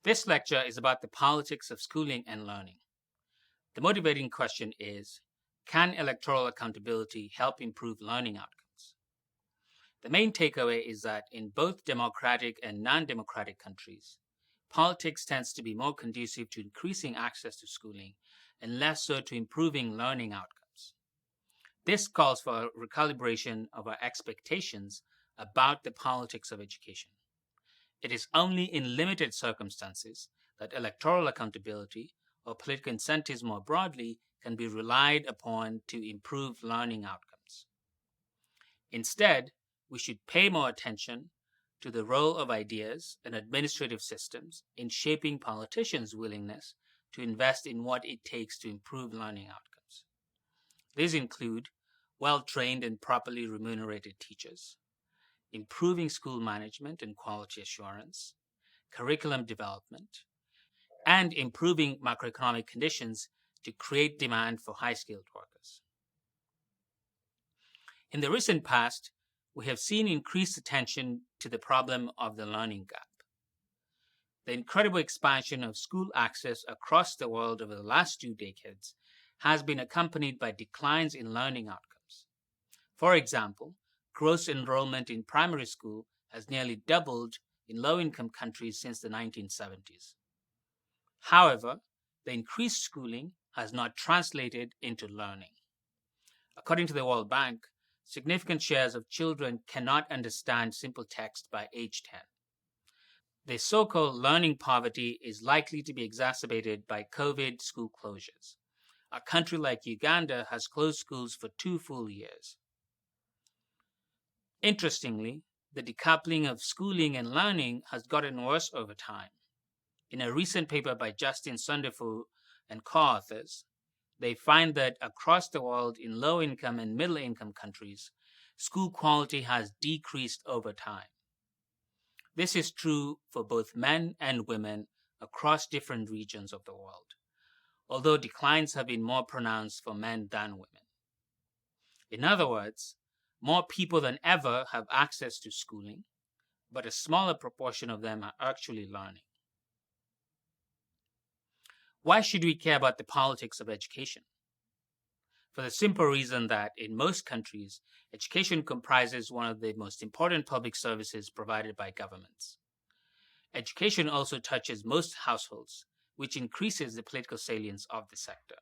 This lecture is about the politics of schooling and learning. The motivating question is, can electoral accountability help improve learning outcomes? The main takeaway is that in both democratic and non-democratic countries, politics tends to be more conducive to increasing access to schooling and less so to improving learning outcomes. This calls for a recalibration of our expectations about the politics of education. It is only in limited circumstances that electoral accountability or political incentives more broadly can be relied upon to improve learning outcomes. Instead, we should pay more attention to the role of ideas and administrative systems in shaping politicians' willingness to invest in what it takes to improve learning outcomes. These include well-trained and properly remunerated teachers, improving school management and quality assurance, curriculum development, and improving macroeconomic conditions to create demand for high-skilled workers. In the recent past, we have seen increased attention to the problem of the learning gap. The incredible expansion of school access across the world over the last 2 decades has been accompanied by declines in learning outcomes. For example, gross enrollment in primary school has nearly doubled in low-income countries since the 1970s. However, the increased schooling has not translated into learning. According to the World Bank, significant shares of children cannot understand simple text by age 10. The so-called learning poverty is likely to be exacerbated by COVID school closures. A country like Uganda has closed schools for 2 full years. Interestingly, the decoupling of schooling and learning has gotten worse over time. In a recent paper by Justin Sunderfu and co-authors, they find that across the world in low-income and middle-income countries, school quality has decreased over time. This is true for both men and women across different regions of the world, although declines have been more pronounced for men than women. In other words, more people than ever have access to schooling, but a smaller proportion of them are actually learning. Why should we care about the politics of education? For the simple reason that in most countries, education comprises one of the most important public services provided by governments. Education also touches most households, which increases the political salience of the sector.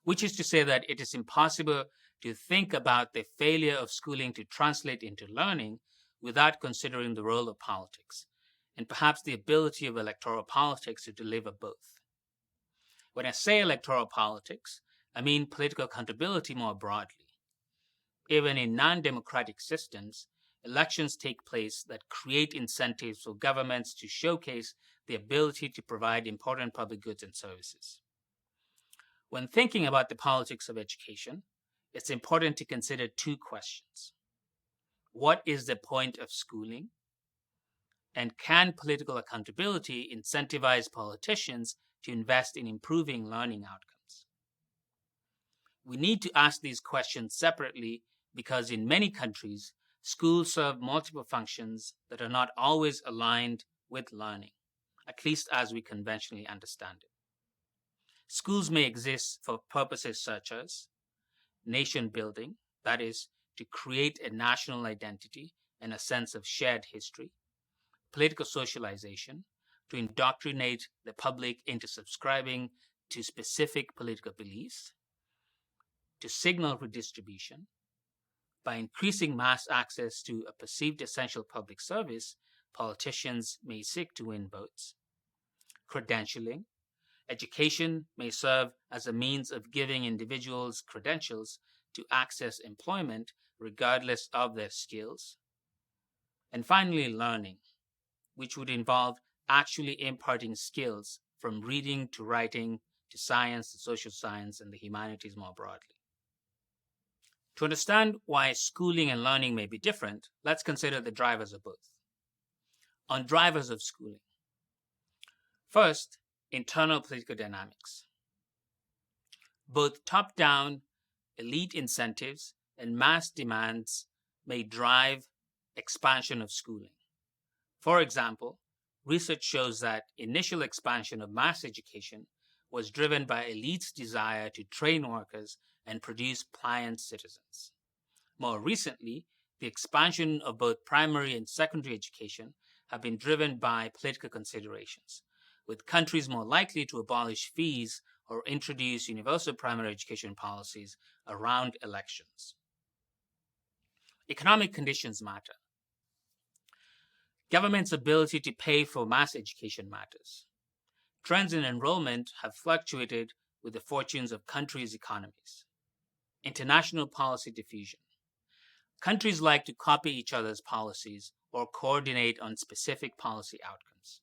Which is to say that it is impossible to think about the failure of schooling to translate into learning without considering the role of politics, and perhaps the ability of electoral politics to deliver both. When I say electoral politics, I mean political accountability more broadly. Even in non-democratic systems, elections take place that create incentives for governments to showcase the ability to provide important public goods and services. When thinking about the politics of education, it's important to consider 2 questions. What is the point of schooling? And can political accountability incentivize politicians to invest in improving learning outcomes? We need to ask these questions separately because in many countries, schools serve multiple functions that are not always aligned with learning, at least as we conventionally understand it. Schools may exist for purposes such as nation building, that is, to create a national identity and a sense of shared history, political socialization, to indoctrinate the public into subscribing to specific political beliefs, to signal redistribution. By increasing mass access to a perceived essential public service, politicians may seek to win votes. Credentialing. Education may serve as a means of giving individuals credentials to access employment regardless of their skills. And finally, learning, which would involve actually imparting skills from reading to writing to science to social science and the humanities more broadly. To understand why schooling and learning may be different, let's consider the drivers of both. On drivers of schooling. First, internal political dynamics. Both top-down elite incentives and mass demands may drive expansion of schooling. For example, research shows that initial expansion of mass education was driven by elites' desire to train workers and produce pliant citizens. More recently, the expansion of both primary and secondary education have been driven by political considerations, with countries more likely to abolish fees or introduce universal primary education policies around elections. Economic conditions matter. Government's ability to pay for mass education matters. Trends in enrollment have fluctuated with the fortunes of countries' economies. International policy diffusion. Countries like to copy each other's policies or coordinate on specific policy outcomes.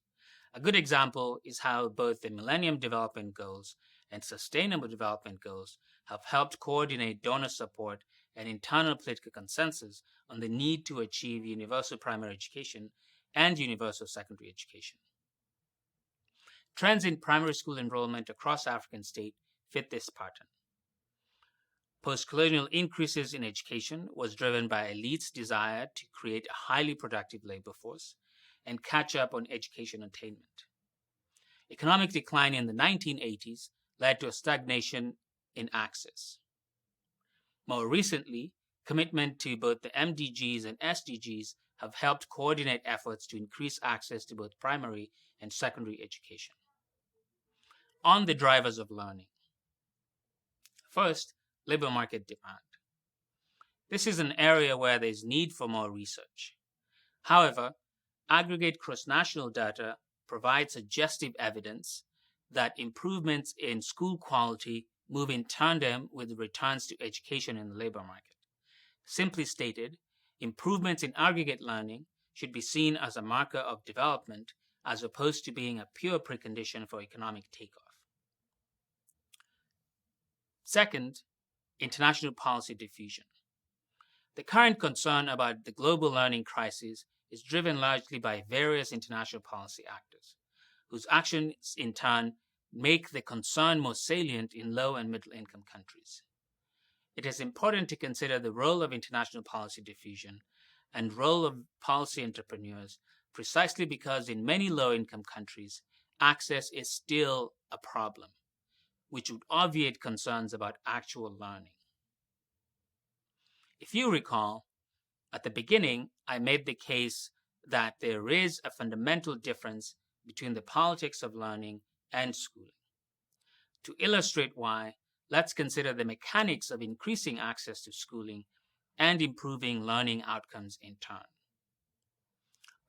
A good example is how both the Millennium Development Goals and Sustainable Development Goals have helped coordinate donor support and internal political consensus on the need to achieve universal primary education and universal secondary education. Trends in primary school enrollment across African states fit this pattern. Post-colonial increases in education was driven by elites' desire to create a highly productive labor force and catch up on education attainment. Economic decline in the 1980s led to a stagnation in access. More recently, commitment to both the MDGs and SDGs have helped coordinate efforts to increase access to both primary and secondary education. On the drivers of learning. First, labor market demand. This is an area where there is need for more research. However, aggregate cross-national data provides suggestive evidence that improvements in school quality move in tandem with returns to education in the labor market. Simply stated, improvements in aggregate learning should be seen as a marker of development as opposed to being a pure precondition for economic takeoff. Second, international policy diffusion. The current concern about the global learning crisis is driven largely by various international policy actors, whose actions in turn make the concern more salient in low and middle income countries. It is important to consider the role of international policy diffusion and role of policy entrepreneurs precisely because in many low-income countries, access is still a problem, which would obviate concerns about actual learning. If you recall, at the beginning, I made the case that there is a fundamental difference between the politics of learning and schooling. To illustrate why, let's consider the mechanics of increasing access to schooling and improving learning outcomes in turn.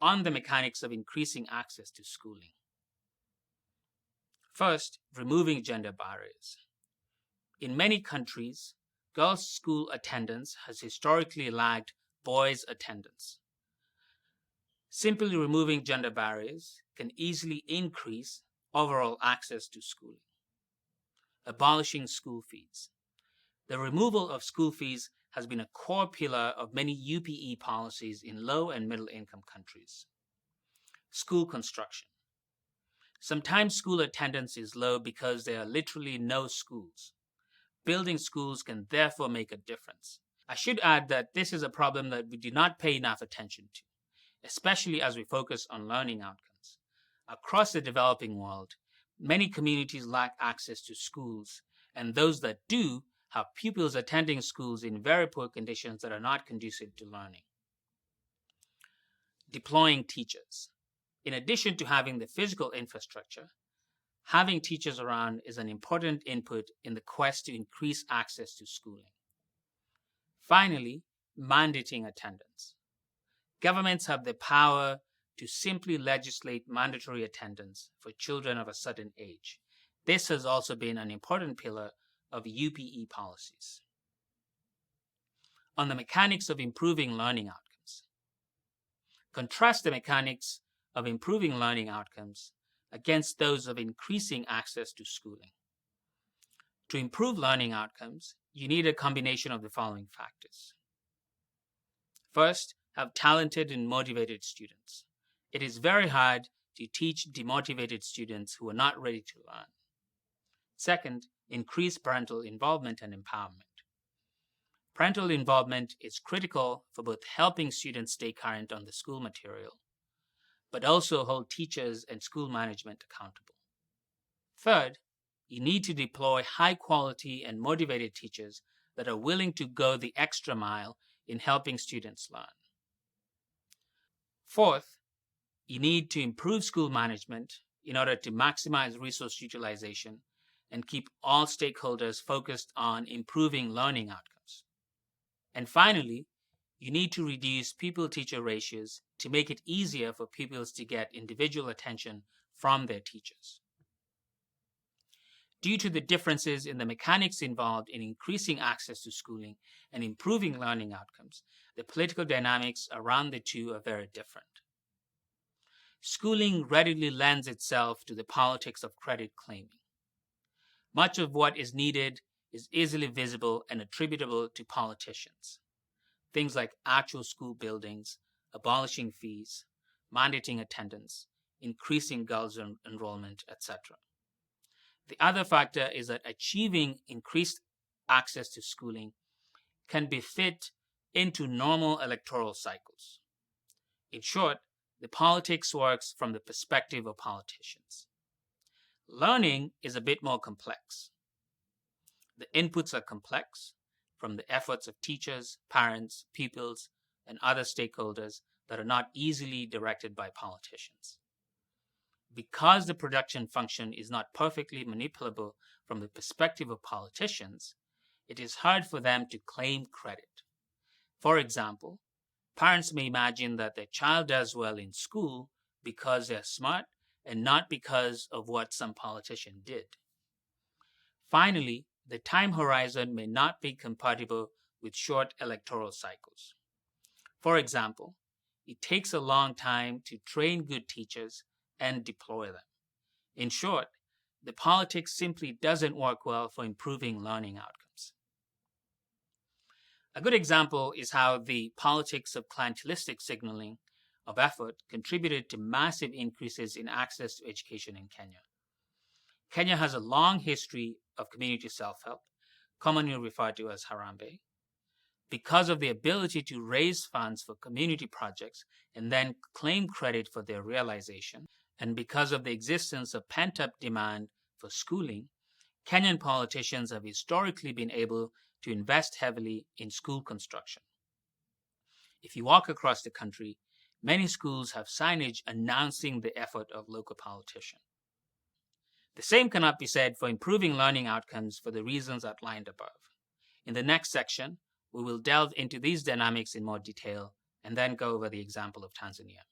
On the mechanics of increasing access to schooling. First, removing gender barriers. In many countries, girls' school attendance has historically lagged boys' attendance. Simply removing gender barriers can easily increase overall access to schooling. Abolishing school fees. The removal of school fees has been a core pillar of many UPE policies in low and middle income countries. School construction. Sometimes school attendance is low because there are literally no schools. Building schools can therefore make a difference. I should add that this is a problem that we do not pay enough attention to, especially as we focus on learning outcomes. Across the developing world, many communities lack access to schools, and those that do have pupils attending schools in very poor conditions that are not conducive to learning. Deploying teachers. In addition to having the physical infrastructure, having teachers around is an important input in the quest to increase access to schooling. Finally, mandating attendance. Governments have the power to simply legislate mandatory attendance for children of a certain age. This has also been an important pillar of UPE policies. On the mechanics of improving learning outcomes. Contrast the mechanics of improving learning outcomes against those of increasing access to schooling. To improve learning outcomes, you need a combination of the following factors. First, have talented and motivated students. It is very hard to teach demotivated students who are not ready to learn. Second, increase parental involvement and empowerment. Parental involvement is critical for both helping students stay current on the school material, but also hold teachers and school management accountable. Third, you need to deploy high-quality and motivated teachers that are willing to go the extra mile in helping students learn. Fourth, you need to improve school management in order to maximize resource utilization and keep all stakeholders focused on improving learning outcomes. And finally, you need to reduce pupil-teacher ratios to make it easier for pupils to get individual attention from their teachers. Due to the differences in the mechanics involved in increasing access to schooling and improving learning outcomes, the political dynamics around the two are very different. Schooling readily lends itself to the politics of credit claiming. Much of what is needed is easily visible and attributable to politicians. Things like actual school buildings, abolishing fees, mandating attendance, increasing girls' enrollment, etc. The other factor is that achieving increased access to schooling can be fit into normal electoral cycles. In short, the politics works from the perspective of politicians. Learning is a bit more complex. The inputs are complex, from the efforts of teachers, parents, pupils, and other stakeholders that are not easily directed by politicians. Because the production function is not perfectly manipulable from the perspective of politicians, it is hard for them to claim credit. For example, parents may imagine that their child does well in school because they're smart and not because of what some politician did. Finally, the time horizon may not be compatible with short electoral cycles. For example, it takes a long time to train good teachers and deploy them. In short, the politics simply doesn't work well for improving learning outcomes. A good example is how the politics of clientelistic signaling of effort contributed to massive increases in access to education in Kenya. Kenya has a long history of community self-help, commonly referred to as Harambee. Because of the ability to raise funds for community projects and then claim credit for their realization, and because of the existence of pent-up demand for schooling, Kenyan politicians have historically been able to invest heavily in school construction. If you walk across the country, many schools have signage announcing the effort of local politicians. The same cannot be said for improving learning outcomes for the reasons outlined above. In the next section, we will delve into these dynamics in more detail and then go over the example of Tanzania.